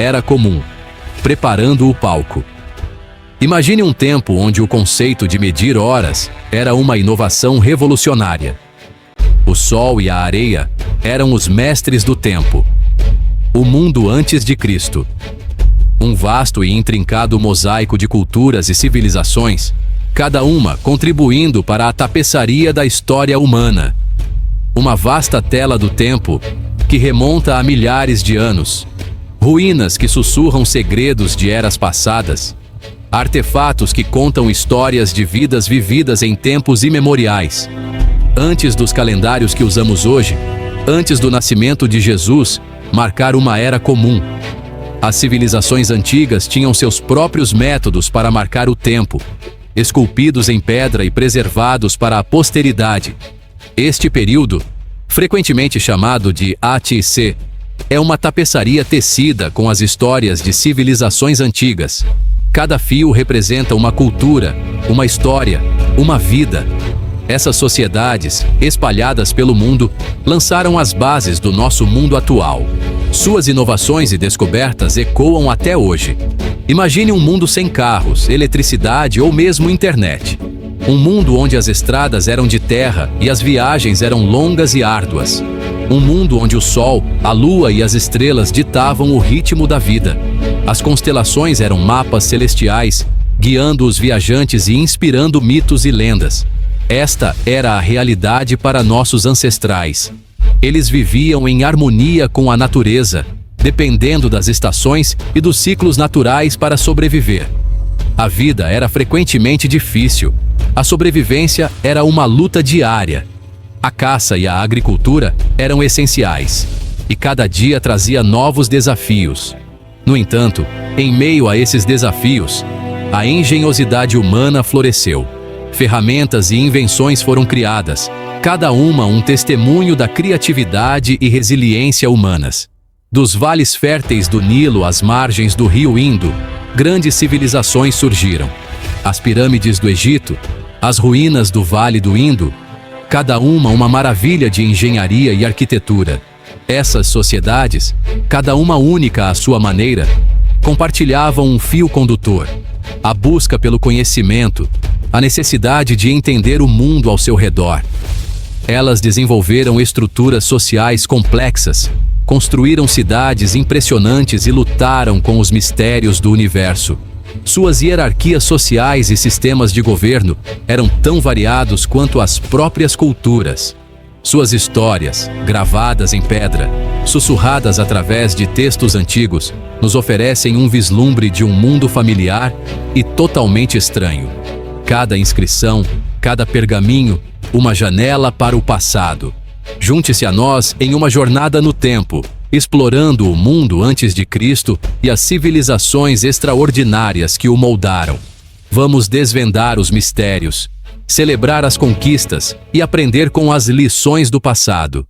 era comum, preparando o palco. Imagine um tempo onde o conceito de medir horas era uma inovação revolucionária. O sol e a areia eram os mestres do tempo. O mundo antes de Cristo. Um vasto e intrincado mosaico de culturas e civilizações, cada uma contribuindo para a tapeçaria da história humana. Uma vasta tela do tempo que remonta a milhares de anos. Ruínas que sussurram segredos de eras passadas. Artefatos que contam histórias de vidas vividas em tempos imemoriais. Antes dos calendários que usamos hoje, antes do nascimento de Jesus, marcar uma era comum. As civilizações antigas tinham seus próprios métodos para marcar o tempo, esculpidos em pedra e preservados para a posteridade. Este período, frequentemente chamado de ATC, é uma tapeçaria tecida com as histórias de civilizações antigas. Cada fio representa uma cultura, uma história, uma vida. Essas sociedades, espalhadas pelo mundo, lançaram as bases do nosso mundo atual. Suas inovações e descobertas ecoam até hoje. Imagine um mundo sem carros, eletricidade ou mesmo internet. Um mundo onde as estradas eram de terra e as viagens eram longas e árduas. Um mundo onde o sol, a lua e as estrelas ditavam o ritmo da vida. As constelações eram mapas celestiais, guiando os viajantes e inspirando mitos e lendas. Esta era a realidade para nossos ancestrais. Eles viviam em harmonia com a natureza, dependendo das estações e dos ciclos naturais para sobreviver. A vida era frequentemente difícil. A sobrevivência era uma luta diária. A caça e a agricultura eram essenciais, e cada dia trazia novos desafios. No entanto, em meio a esses desafios, a engenhosidade humana floresceu. Ferramentas e invenções foram criadas, cada uma um testemunho da criatividade e resiliência humanas. Dos vales férteis do Nilo às margens do rio Indo, grandes civilizações surgiram. As pirâmides do Egito, as ruínas do Vale do Indo, cada uma maravilha de engenharia e arquitetura. Essas sociedades, cada uma única à sua maneira, compartilhavam um fio condutor: a busca pelo conhecimento, a necessidade de entender o mundo ao seu redor. Elas desenvolveram estruturas sociais complexas, construíram cidades impressionantes e lutaram com os mistérios do universo. Suas hierarquias sociais e sistemas de governo eram tão variados quanto as próprias culturas. Suas histórias, gravadas em pedra, sussurradas através de textos antigos, nos oferecem um vislumbre de um mundo familiar e totalmente estranho. Cada inscrição, cada pergaminho, uma janela para o passado. Junte-se a nós em uma jornada no tempo, explorando o mundo antes de Cristo e as civilizações extraordinárias que o moldaram. Vamos desvendar os mistérios, celebrar as conquistas e aprender com as lições do passado.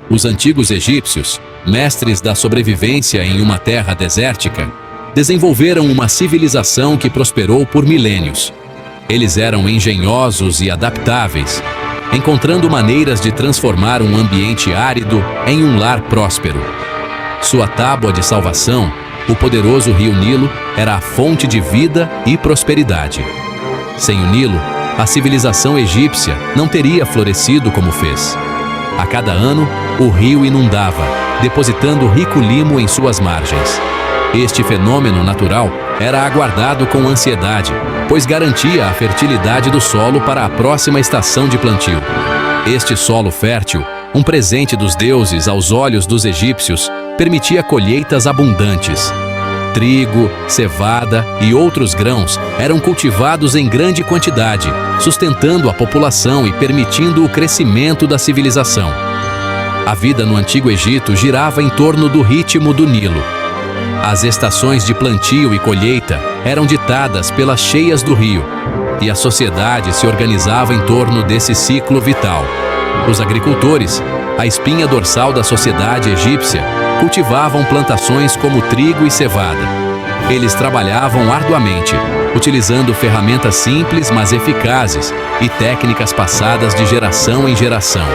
Os antigos egípcios, mestres da sobrevivência em uma terra desértica, desenvolveram uma civilização que prosperou por milênios. Eles eram engenhosos e adaptáveis, encontrando maneiras de transformar um ambiente árido em um lar próspero. Sua tábua de salvação, o poderoso rio Nilo, era a fonte de vida e prosperidade. Sem o Nilo, a civilização egípcia não teria florescido como fez. A cada ano, o rio inundava, depositando rico limo em suas margens. Este fenômeno natural era aguardado com ansiedade, pois garantia a fertilidade do solo para a próxima estação de plantio. Este solo fértil, um presente dos deuses aos olhos dos egípcios, permitia colheitas abundantes. Trigo, cevada e outros grãos eram cultivados em grande quantidade, sustentando a população e permitindo o crescimento da civilização. A vida no Antigo Egito girava em torno do ritmo do Nilo. As estações de plantio e colheita eram ditadas pelas cheias do rio, e a sociedade se organizava em torno desse ciclo vital. Os agricultores, a espinha dorsal da sociedade egípcia, cultivavam plantações como trigo e cevada. Eles trabalhavam arduamente, utilizando ferramentas simples mas eficazes e técnicas passadas de geração em geração.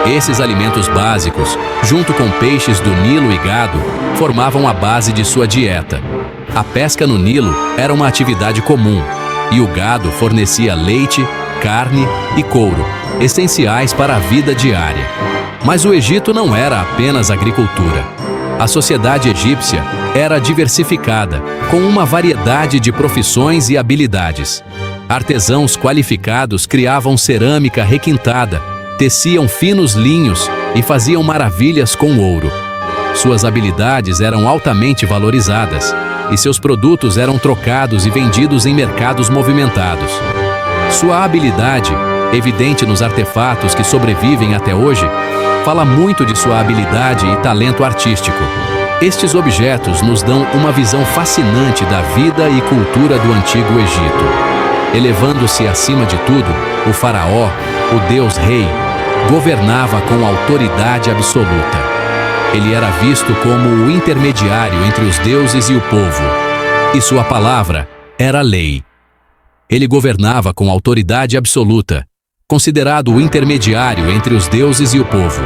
Esses alimentos básicos, junto com peixes do Nilo e gado, formavam a base de sua dieta. A pesca no Nilo era uma atividade comum, e o gado fornecia leite, carne e couro, essenciais para a vida diária. Mas o Egito não era apenas agricultura. A sociedade egípcia era diversificada, com uma variedade de profissões e habilidades. Artesãos qualificados criavam cerâmica requintada, teciam finos linhos e faziam maravilhas com ouro. Suas habilidades eram altamente valorizadas e seus produtos eram trocados e vendidos em mercados movimentados. Sua habilidade, evidente nos artefatos que sobrevivem até hoje, fala muito de sua habilidade e talento artístico. Estes objetos nos dão uma visão fascinante da vida e cultura do Antigo Egito. Elevando-se acima de tudo, o faraó, o Deus Rei, governava com autoridade absoluta. Ele era visto como o intermediário entre os deuses e o povo, e sua palavra era lei. Ele governava com autoridade absoluta, considerado o intermediário entre os deuses e o povo.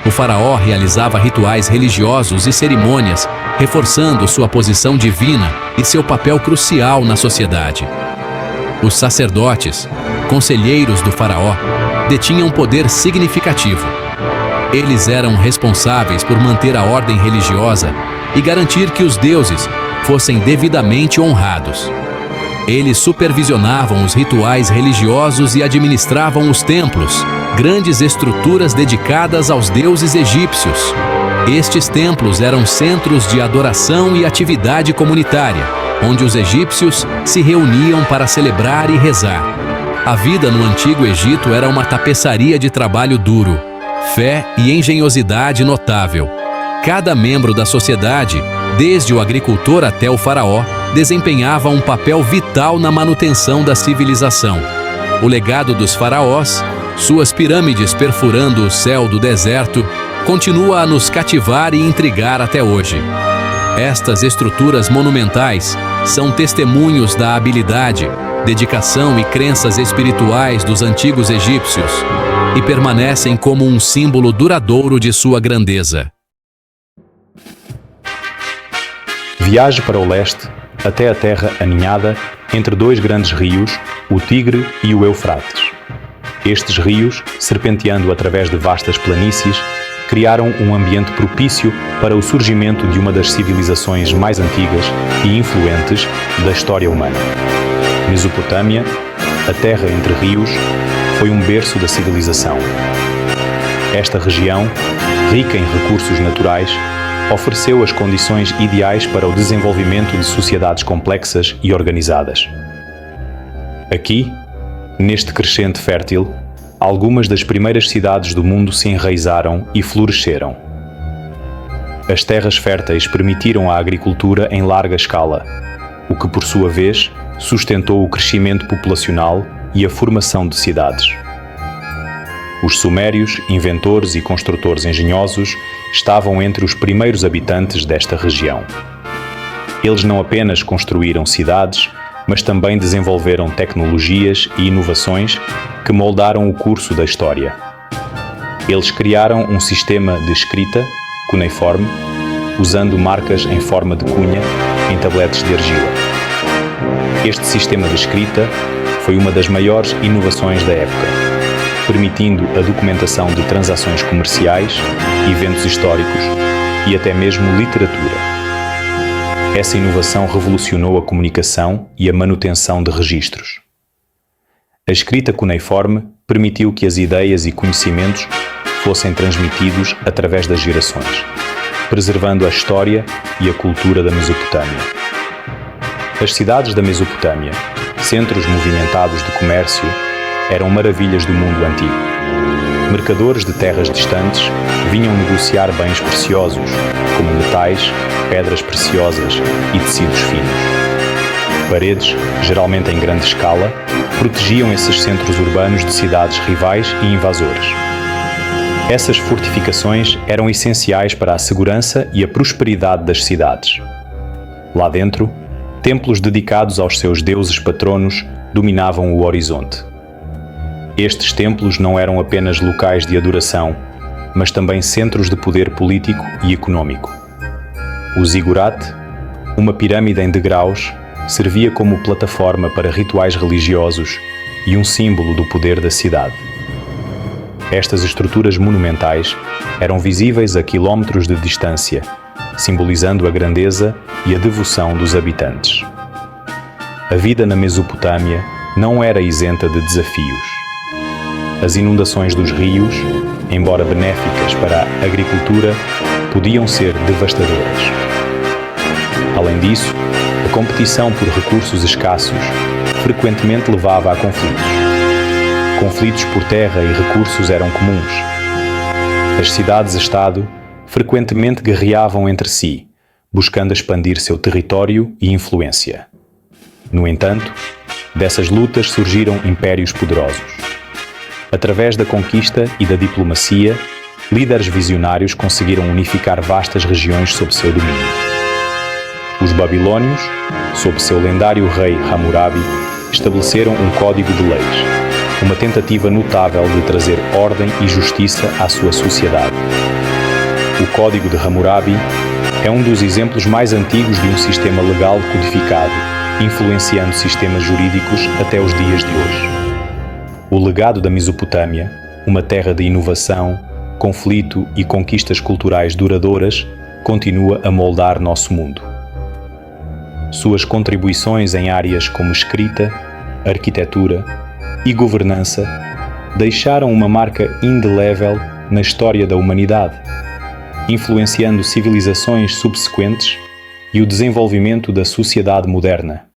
O faraó realizava rituais religiosos e cerimônias, reforçando sua posição divina e seu papel crucial na sociedade. Os sacerdotes, conselheiros do faraó, detinham poder significativo. Eles eram responsáveis por manter a ordem religiosa e garantir que os deuses fossem devidamente honrados. Eles supervisionavam os rituais religiosos e administravam os templos, grandes estruturas dedicadas aos deuses egípcios. Estes templos eram centros de adoração e atividade comunitária, onde os egípcios se reuniam para celebrar e rezar. A vida no Antigo Egito era uma tapeçaria de trabalho duro, fé e engenhosidade notável. Cada membro da sociedade, desde o agricultor até o faraó, desempenhava um papel vital na manutenção da civilização. O legado dos faraós, suas pirâmides perfurando o céu do deserto, continua a nos cativar e intrigar até hoje. Estas estruturas monumentais são testemunhos da habilidade, dedicação e crenças espirituais dos antigos egípcios e permanecem como um símbolo duradouro de sua grandeza. Viaje para o leste, até a terra aninhada entre dois grandes rios, o Tigre e o Eufrates. Estes rios, serpenteando através de vastas planícies, criaram um ambiente propício para o surgimento de uma das civilizações mais antigas e influentes da história humana. Mesopotâmia, a terra entre rios, foi um berço da civilização. Esta região, rica em recursos naturais, ofereceu as condições ideais para o desenvolvimento de sociedades complexas e organizadas. Aqui, neste crescente fértil, algumas das primeiras cidades do mundo se enraizaram e floresceram. As terras férteis permitiram a agricultura em larga escala, o que, por sua vez, sustentou o crescimento populacional e a formação de cidades. Os sumérios, inventores e construtores engenhosos, estavam entre os primeiros habitantes desta região. Eles não apenas construíram cidades, mas também desenvolveram tecnologias e inovações que moldaram o curso da história. Eles criaram um sistema de escrita, cuneiforme, usando marcas em forma de cunha em tabletes de argila. Este sistema de escrita foi uma das maiores inovações da época, permitindo a documentação de transações comerciais, eventos históricos e até mesmo literatura. Essa inovação revolucionou a comunicação e a manutenção de registros. A escrita cuneiforme permitiu que as ideias e conhecimentos fossem transmitidos através das gerações, preservando a história e a cultura da Mesopotâmia. As cidades da Mesopotâmia, centros movimentados de comércio, eram maravilhas do mundo antigo. Mercadores de terras distantes vinham negociar bens preciosos, como metais, pedras preciosas e tecidos finos. Paredes, geralmente em grande escala, protegiam esses centros urbanos de cidades rivais e invasoras. Essas fortificações eram essenciais para a segurança e a prosperidade das cidades. Lá dentro, templos dedicados aos seus deuses patronos dominavam o horizonte. Estes templos não eram apenas locais de adoração, mas também centros de poder político e econômico. O zigurat, uma pirâmide em degraus, servia como plataforma para rituais religiosos e um símbolo do poder da cidade. Estas estruturas monumentais eram visíveis a quilómetros de distância, simbolizando a grandeza e a devoção dos habitantes. A vida na Mesopotâmia não era isenta de desafios. As inundações dos rios, embora benéficas para a agricultura, podiam ser devastadoras. Além disso, a competição por recursos escassos frequentemente levava a conflitos. Conflitos por terra e recursos eram comuns. As cidades-estado frequentemente guerreavam entre si, buscando expandir seu território e influência. No entanto, dessas lutas surgiram impérios poderosos. Através da conquista e da diplomacia, líderes visionários conseguiram unificar vastas regiões sob seu domínio. Os babilônios, sob seu lendário rei Hammurabi, estabeleceram um código de leis, uma tentativa notável de trazer ordem e justiça à sua sociedade. O Código de Hammurabi é um dos exemplos mais antigos de um sistema legal codificado, influenciando sistemas jurídicos até os dias de hoje. O legado da Mesopotâmia, uma terra de inovação, conflito e conquistas culturais duradouras, continua a moldar nosso mundo. Suas contribuições em áreas como escrita, arquitetura e governança deixaram uma marca indelével na história da humanidade, influenciando civilizações subsequentes e o desenvolvimento da sociedade moderna.